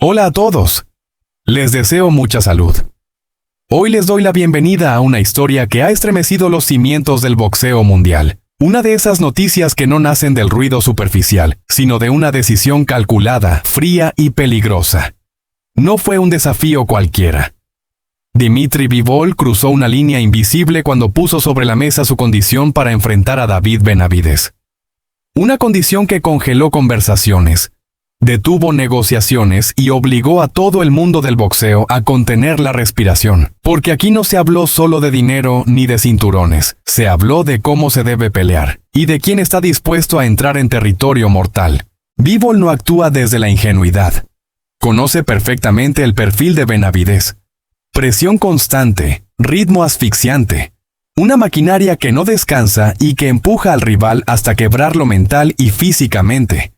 Hola a todos. Les deseo mucha salud. Hoy les doy la bienvenida a una historia que ha estremecido los cimientos del boxeo mundial. Una de esas noticias que no nacen del ruido superficial, sino de una decisión calculada, fría y peligrosa. No fue un desafío cualquiera. Dimitri Bivol cruzó una línea invisible cuando puso sobre la mesa su condición para enfrentar a David Benavidez. Una condición que congeló conversaciones, detuvo negociaciones y obligó a todo el mundo del boxeo a contener la respiración. Porque aquí no se habló solo de dinero ni de cinturones, se habló de cómo se debe pelear y de quién está dispuesto a entrar en territorio mortal. Bivol no actúa desde la ingenuidad. Conoce perfectamente el perfil de Benavidez. Presión constante, ritmo asfixiante. Una maquinaria que no descansa y que empuja al rival hasta quebrarlo mental y físicamente.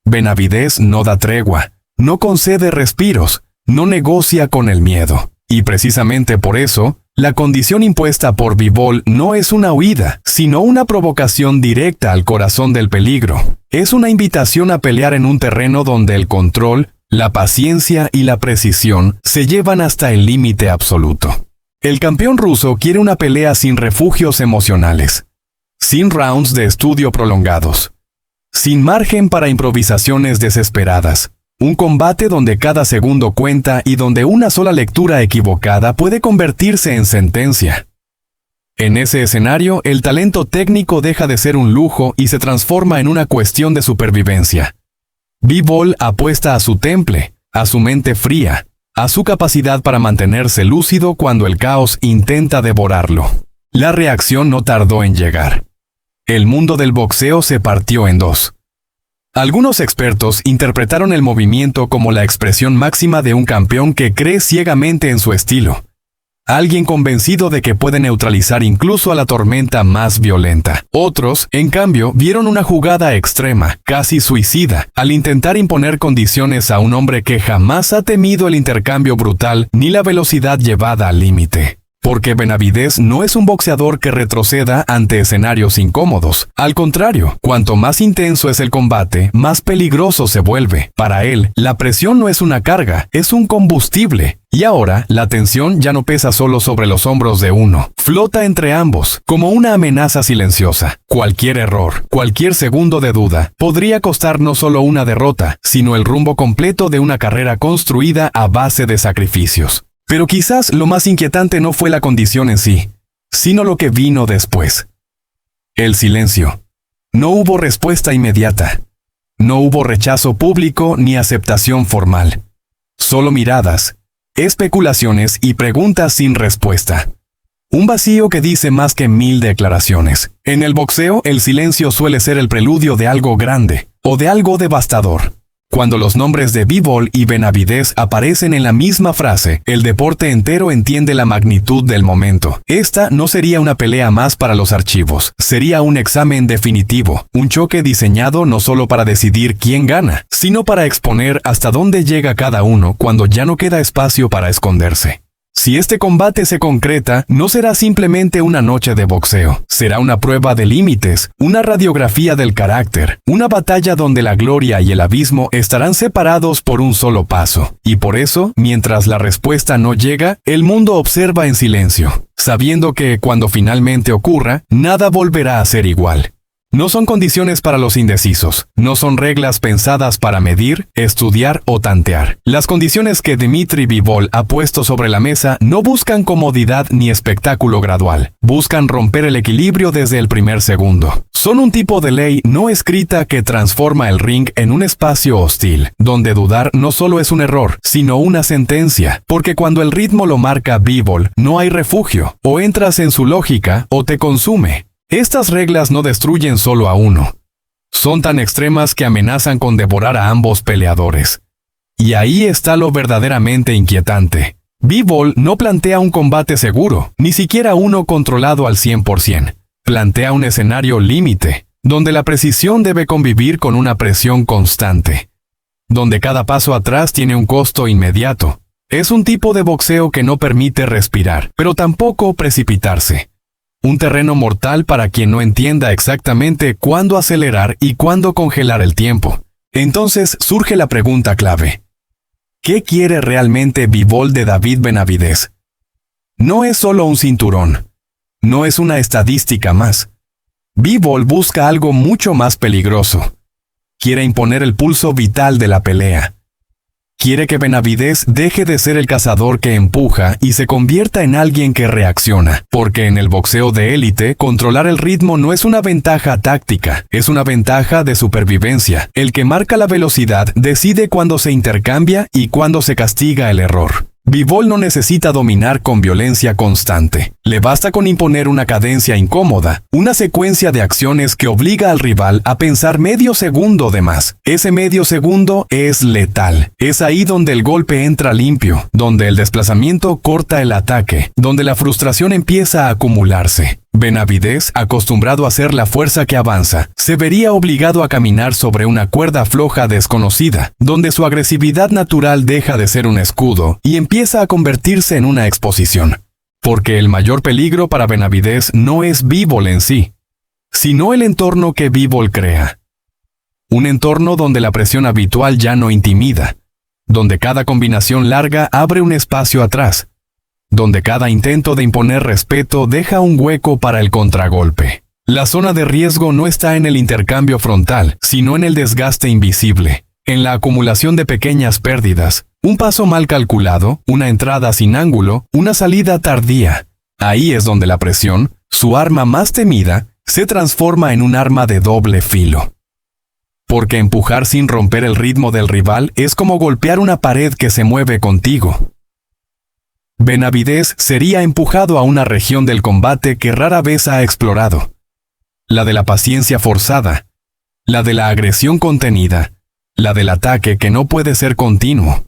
Benavidez no da tregua, no concede respiros, no negocia con el miedo. Y precisamente por eso, la condición impuesta por Bivol no es una huida, sino una provocación directa al corazón del peligro. Es una invitación a pelear en un terreno donde el control, la paciencia y la precisión se llevan hasta el límite absoluto. El campeón ruso quiere una pelea sin refugios emocionales, sin rounds de estudio prolongados, sin margen para improvisaciones desesperadas. Un combate donde cada segundo cuenta y donde una sola lectura equivocada puede convertirse en sentencia. En ese escenario, el talento técnico deja de ser un lujo y se transforma en una cuestión de supervivencia. Bivol apuesta a su temple, a su mente fría, a su capacidad para mantenerse lúcido cuando el caos intenta devorarlo. La reacción no tardó en llegar. El mundo del boxeo se partió en dos. Algunos expertos interpretaron el movimiento como la expresión máxima de un campeón que cree ciegamente en su estilo. Alguien convencido de que puede neutralizar incluso a la tormenta más violenta. Otros, en cambio, vieron una jugada extrema, casi suicida, al intentar imponer condiciones a un hombre que jamás ha temido el intercambio brutal ni la velocidad llevada al límite. Porque Benavidez no es un boxeador que retroceda ante escenarios incómodos. Al contrario, cuanto más intenso es el combate, más peligroso se vuelve. Para él, la presión no es una carga, es un combustible. Y ahora, la tensión ya no pesa solo sobre los hombros de uno. Flota entre ambos, como una amenaza silenciosa. Cualquier error, cualquier segundo de duda, podría costar no solo una derrota, sino el rumbo completo de una carrera construida a base de sacrificios. Pero quizás lo más inquietante no fue la condición en sí, sino lo que vino después. El silencio. No hubo respuesta inmediata. No hubo rechazo público ni aceptación formal. Solo miradas, especulaciones y preguntas sin respuesta. Un vacío que dice más que 1000 declaraciones. En el boxeo, el silencio suele ser el preludio de algo grande o de algo devastador. Cuando los nombres de Bivol y Benavidez aparecen en la misma frase, el deporte entero entiende la magnitud del momento. Esta no sería una pelea más para los archivos, sería un examen definitivo, un choque diseñado no solo para decidir quién gana, sino para exponer hasta dónde llega cada uno cuando ya no queda espacio para esconderse. Si este combate se concreta, no será simplemente una noche de boxeo. Será una prueba de límites, una radiografía del carácter, una batalla donde la gloria y el abismo estarán separados por un solo paso. Y por eso, mientras la respuesta no llega, el mundo observa en silencio, sabiendo que, cuando finalmente ocurra, nada volverá a ser igual. No son condiciones para los indecisos, no son reglas pensadas para medir, estudiar o tantear. Las condiciones que Dimitri Bivol ha puesto sobre la mesa no buscan comodidad ni espectáculo gradual, buscan romper el equilibrio desde el primer segundo. Son un tipo de ley no escrita que transforma el ring en un espacio hostil, donde dudar no solo es un error, sino una sentencia, porque cuando el ritmo lo marca Bivol, no hay refugio, o entras en su lógica o te consume. Estas reglas no destruyen solo a uno. Son tan extremas que amenazan con devorar a ambos peleadores. Y ahí está lo verdaderamente inquietante. Bivol no plantea un combate seguro, ni siquiera uno controlado al 100%. Plantea un escenario límite, donde la precisión debe convivir con una presión constante. Donde cada paso atrás tiene un costo inmediato. Es un tipo de boxeo que no permite respirar, pero tampoco precipitarse. Un terreno mortal para quien no entienda exactamente cuándo acelerar y cuándo congelar el tiempo. Entonces surge la pregunta clave. ¿Qué quiere realmente Bivol de David Benavidez? No es solo un cinturón. No es una estadística más. Bivol busca algo mucho más peligroso. Quiere imponer el pulso vital de la pelea. Quiere que Benavidez deje de ser el cazador que empuja y se convierta en alguien que reacciona, porque en el boxeo de élite, controlar el ritmo no es una ventaja táctica, es una ventaja de supervivencia. El que marca la velocidad decide cuándo se intercambia y cuándo se castiga el error. Bivol no necesita dominar con violencia constante. Le basta con imponer una cadencia incómoda, una secuencia de acciones que obliga al rival a pensar medio segundo de más. Ese medio segundo es letal. Es ahí donde el golpe entra limpio, donde el desplazamiento corta el ataque, donde la frustración empieza a acumularse. Benavidez, acostumbrado a ser la fuerza que avanza, se vería obligado a caminar sobre una cuerda floja desconocida, donde su agresividad natural deja de ser un escudo y empieza a convertirse en una exposición. Porque el mayor peligro para Benavidez no es Bivol en sí, sino el entorno que Bivol crea. Un entorno donde la presión habitual ya no intimida, donde cada combinación larga abre un espacio atrás, donde cada intento de imponer respeto deja un hueco para el contragolpe. La zona de riesgo no está en el intercambio frontal, sino en el desgaste invisible, en la acumulación de pequeñas pérdidas, un paso mal calculado, una entrada sin ángulo, una salida tardía. Ahí es donde la presión, su arma más temida, se transforma en un arma de doble filo. Porque empujar sin romper el ritmo del rival es como golpear una pared que se mueve contigo. Benavidez sería empujado a una región del combate que rara vez ha explorado. La de la paciencia forzada, la de la agresión contenida, la del ataque que no puede ser continuo.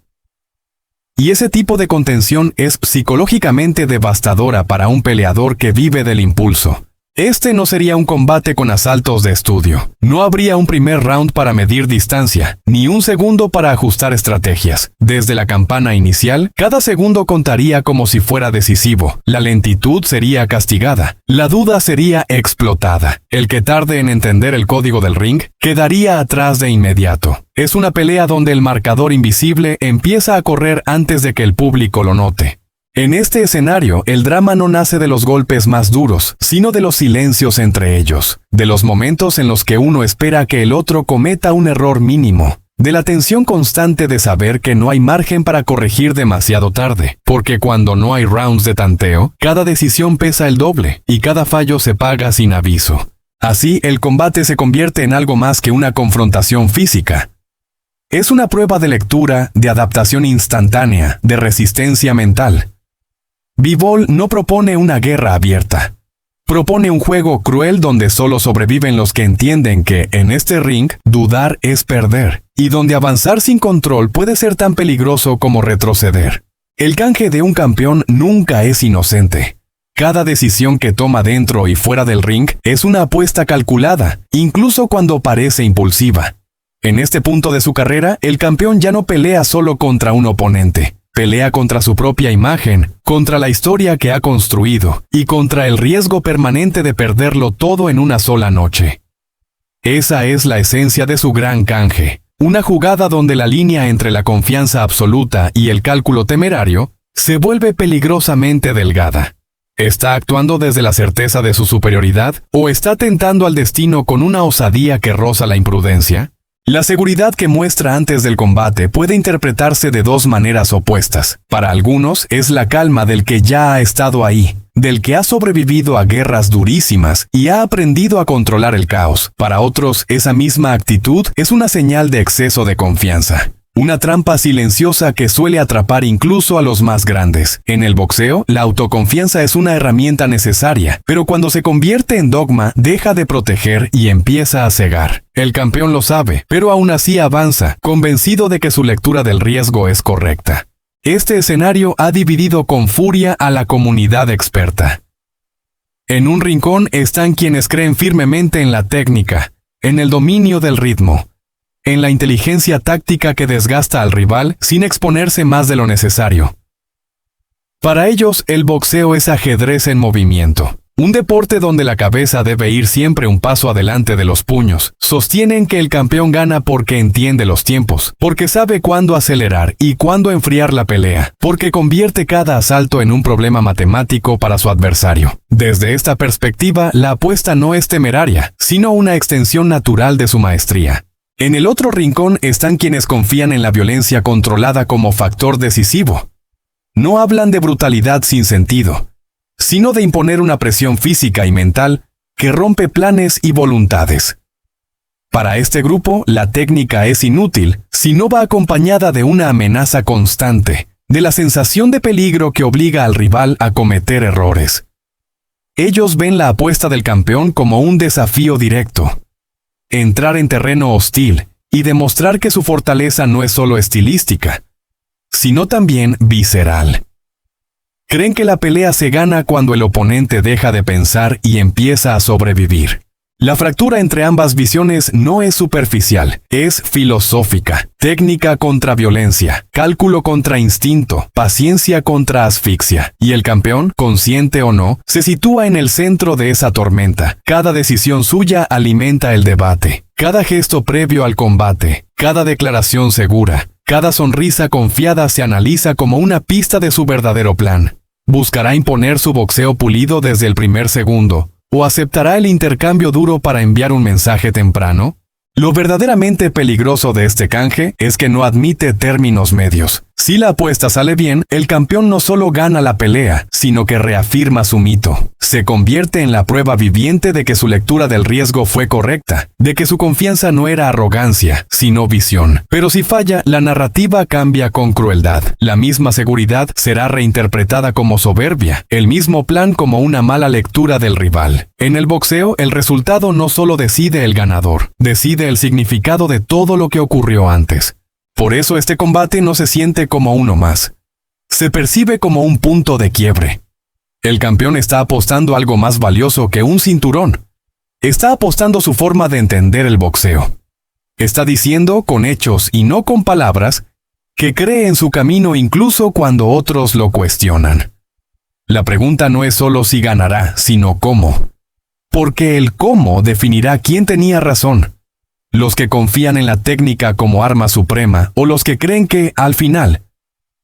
Y ese tipo de contención es psicológicamente devastadora para un peleador que vive del impulso. Este no sería un combate con asaltos de estudio. No habría un primer round para medir distancia, ni un segundo para ajustar estrategias. Desde la campana inicial, cada segundo contaría como si fuera decisivo. La lentitud sería castigada. La duda sería explotada. El que tarde en entender el código del ring, quedaría atrás de inmediato. Es una pelea donde el marcador invisible empieza a correr antes de que el público lo note. En este escenario, el drama no nace de los golpes más duros, sino de los silencios entre ellos, de los momentos en los que uno espera que el otro cometa un error mínimo, de la tensión constante de saber que no hay margen para corregir demasiado tarde, porque cuando no hay rounds de tanteo, cada decisión pesa el doble, y cada fallo se paga sin aviso. Así, el combate se convierte en algo más que una confrontación física. Es una prueba de lectura, de adaptación instantánea, de resistencia mental. Bivol no propone una guerra abierta. Propone un juego cruel donde solo sobreviven los que entienden que, en este ring, dudar es perder, y donde avanzar sin control puede ser tan peligroso como retroceder. El canje de un campeón nunca es inocente. Cada decisión que toma dentro y fuera del ring es una apuesta calculada, incluso cuando parece impulsiva. En este punto de su carrera, el campeón ya no pelea solo contra un oponente. Pelea contra su propia imagen, contra la historia que ha construido, y contra el riesgo permanente de perderlo todo en una sola noche. Esa es la esencia de su gran canje. Una jugada donde la línea entre la confianza absoluta y el cálculo temerario se vuelve peligrosamente delgada. ¿Está actuando desde la certeza de su superioridad o está tentando al destino con una osadía que roza la imprudencia? La seguridad que muestra antes del combate puede interpretarse de dos maneras opuestas. Para algunos es la calma del que ya ha estado ahí, del que ha sobrevivido a guerras durísimas y ha aprendido a controlar el caos. Para otros, esa misma actitud es una señal de exceso de confianza. Una trampa silenciosa que suele atrapar incluso a los más grandes. En el boxeo, la autoconfianza es una herramienta necesaria, pero cuando se convierte en dogma, deja de proteger y empieza a cegar. El campeón lo sabe, pero aún así avanza, convencido de que su lectura del riesgo es correcta. Este escenario ha dividido con furia a la comunidad experta. En un rincón están quienes creen firmemente en la técnica, en el dominio del ritmo, en la inteligencia táctica que desgasta al rival sin exponerse más de lo necesario. Para ellos, el boxeo es ajedrez en movimiento. Un deporte donde la cabeza debe ir siempre un paso adelante de los puños. Sostienen que el campeón gana porque entiende los tiempos, porque sabe cuándo acelerar y cuándo enfriar la pelea, porque convierte cada asalto en un problema matemático para su adversario. Desde esta perspectiva, la apuesta no es temeraria, sino una extensión natural de su maestría. En el otro rincón están quienes confían en la violencia controlada como factor decisivo. No hablan de brutalidad sin sentido, sino de imponer una presión física y mental que rompe planes y voluntades. Para este grupo, la técnica es inútil si no va acompañada de una amenaza constante, de la sensación de peligro que obliga al rival a cometer errores. Ellos ven la apuesta del campeón como un desafío directo. Entrar en terreno hostil y demostrar que su fortaleza no es solo estilística, sino también visceral. Creen que la pelea se gana cuando el oponente deja de pensar y empieza a sobrevivir. La fractura entre ambas visiones no es superficial, es filosófica. Técnica contra violencia, cálculo contra instinto, paciencia contra asfixia. Y el campeón, consciente o no, se sitúa en el centro de esa tormenta. Cada decisión suya alimenta el debate. Cada gesto previo al combate, cada declaración segura, cada sonrisa confiada se analiza como una pista de su verdadero plan. ¿Buscará imponer su boxeo pulido desde el primer segundo? ¿O aceptará el intercambio duro para enviar un mensaje temprano? Lo verdaderamente peligroso de este canje es que no admite términos medios. Si la apuesta sale bien, el campeón no solo gana la pelea, sino que reafirma su mito. Se convierte en la prueba viviente de que su lectura del riesgo fue correcta, de que su confianza no era arrogancia, sino visión. Pero si falla, la narrativa cambia con crueldad. La misma seguridad será reinterpretada como soberbia, el mismo plan como una mala lectura del rival. En el boxeo, el resultado no solo decide el ganador, decide el significado de todo lo que ocurrió antes. Por eso este combate no se siente como uno más. Se percibe como un punto de quiebre. El campeón está apostando algo más valioso que un cinturón. Está apostando su forma de entender el boxeo. Está diciendo con hechos y no con palabras que cree en su camino incluso cuando otros lo cuestionan. La pregunta no es solo si ganará, sino cómo. Porque el cómo definirá quién tenía razón. Los que confían en la técnica como arma suprema o los que creen que, al final,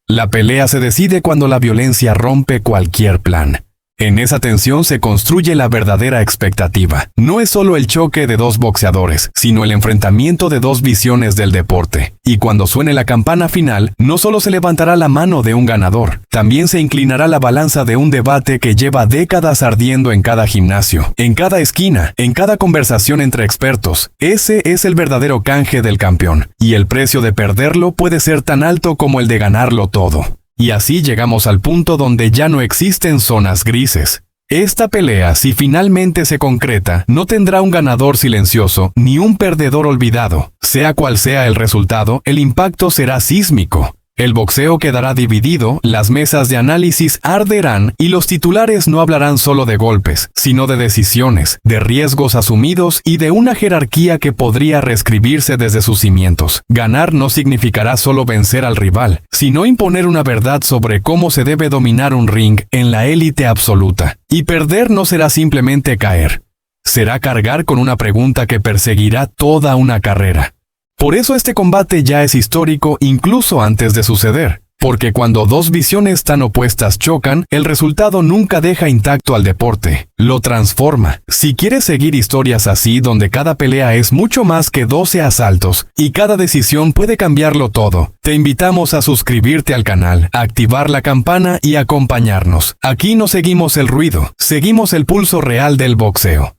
la pelea se decide cuando la violencia rompe cualquier plan. En esa tensión se construye la verdadera expectativa. No es solo el choque de dos boxeadores, sino el enfrentamiento de dos visiones del deporte. Y cuando suene la campana final, no solo se levantará la mano de un ganador, también se inclinará la balanza de un debate que lleva décadas ardiendo en cada gimnasio, en cada esquina, en cada conversación entre expertos. Ese es el verdadero canje del campeón, y el precio de perderlo puede ser tan alto como el de ganarlo todo. Y así llegamos al punto donde ya no existen zonas grises. Esta pelea, si finalmente se concreta, no tendrá un ganador silencioso ni un perdedor olvidado. Sea cual sea el resultado, el impacto será sísmico. El boxeo quedará dividido, las mesas de análisis arderán y los titulares no hablarán solo de golpes, sino de decisiones, de riesgos asumidos y de una jerarquía que podría reescribirse desde sus cimientos. Ganar no significará solo vencer al rival, sino imponer una verdad sobre cómo se debe dominar un ring en la élite absoluta. Y perder no será simplemente caer. Será cargar con una pregunta que perseguirá toda una carrera. Por eso este combate ya es histórico incluso antes de suceder, porque cuando dos visiones tan opuestas chocan, el resultado nunca deja intacto al deporte, lo transforma. Si quieres seguir historias así donde cada pelea es mucho más que 12 asaltos y cada decisión puede cambiarlo todo, te invitamos a suscribirte al canal, a activar la campana y acompañarnos. Aquí no seguimos el ruido, seguimos el pulso real del boxeo.